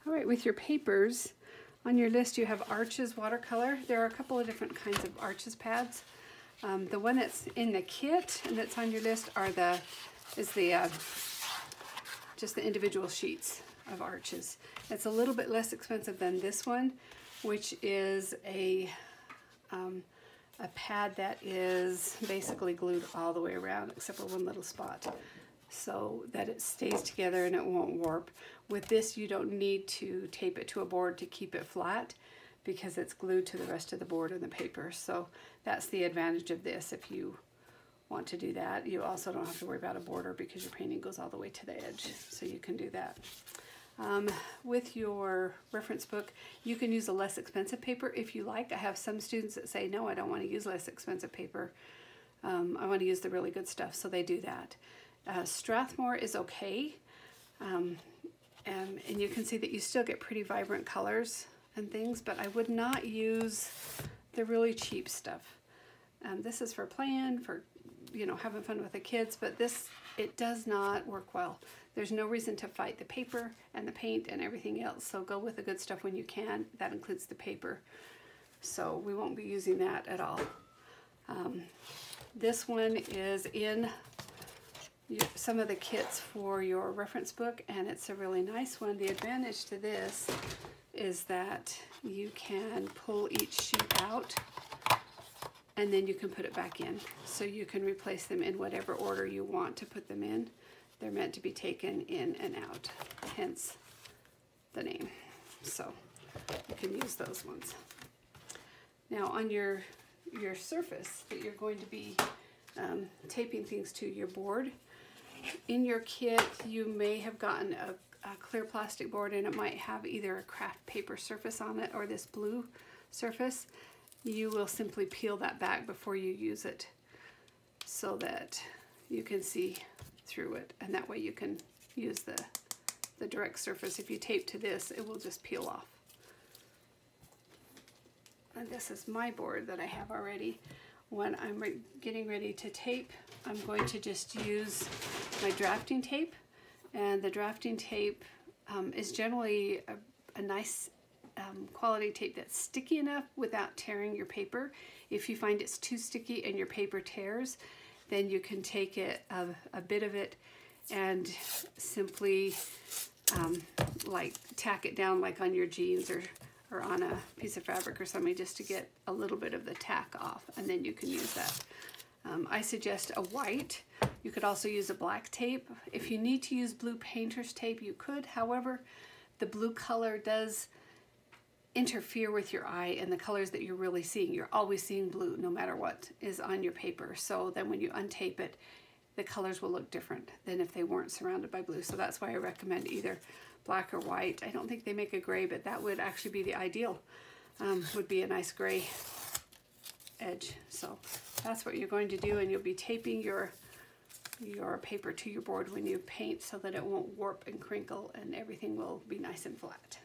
All right, with your papers, on your list you have Arches watercolor. There are a couple of different kinds of Arches pads. The one that's in the kit and that's on your list are just the individual sheets of Arches. It's a little bit less expensive than this one, which is a pad that is basically glued all the way around except for one little spot, so that it stays together and it won't warp. With this, you don't need to tape it to a board to keep it flat because it's glued to the rest of the board and the paper. So that's the advantage of this. If you want to do that, you also don't have to worry about a border because your painting goes all the way to the edge, so you can do that. With your reference book, you can use a less expensive paper if you like. I have some students that say, no, I don't want to use less expensive paper. I want to use the really good stuff, so they do that. Strathmore is okay, and you can see that you still get pretty vibrant colors and things, but I would not use the really cheap stuff. This is for playing, for having fun with the kids, but it does not work well. There's no reason to fight the paper and the paint and everything else, so go with the good stuff when you can. That includes the paper, so we won't be using that at all. This one is in some of the kits for your reference book, and it's a really nice one. The advantage to this is that you can pull each sheet out and then you can put it back in, so you can replace them in whatever order you want to put them in. They're meant to be taken in and out, hence the name. So you can use those ones. Now on your surface that you're going to be taping things to your board, in your kit you may have gotten a clear plastic board, and it might have either a craft paper surface on it or this blue surface. You will simply peel that back before you use it so that you can see through it, and that way you can use the direct surface. If you tape to this, it will just peel off. And this is my board that I have already. When I'm getting ready to tape, I'm going to just use my drafting tape, and the drafting tape is generally a nice quality tape that's sticky enough without tearing your paper. If you find it's too sticky and your paper tears, then you can take it, a bit of it, and simply like tack it down like on your jeans or on a piece of fabric or something, just to get a little bit of the tack off, and then you can use that. I suggest a white. You could also use a black tape. If you need to use blue painter's tape, you could. However, the blue color does interfere with your eye and the colors that you're really seeing. You're always seeing blue no matter what is on your paper. So then when you untape it, the colors will look different than if they weren't surrounded by blue. So that's why I recommend either black or white. I don't think they make a gray, but that would actually be the ideal. Would be a nice gray edge. So that's what you're going to do, and you'll be taping your paper to your board when you paint so that it won't warp and crinkle and everything will be nice and flat.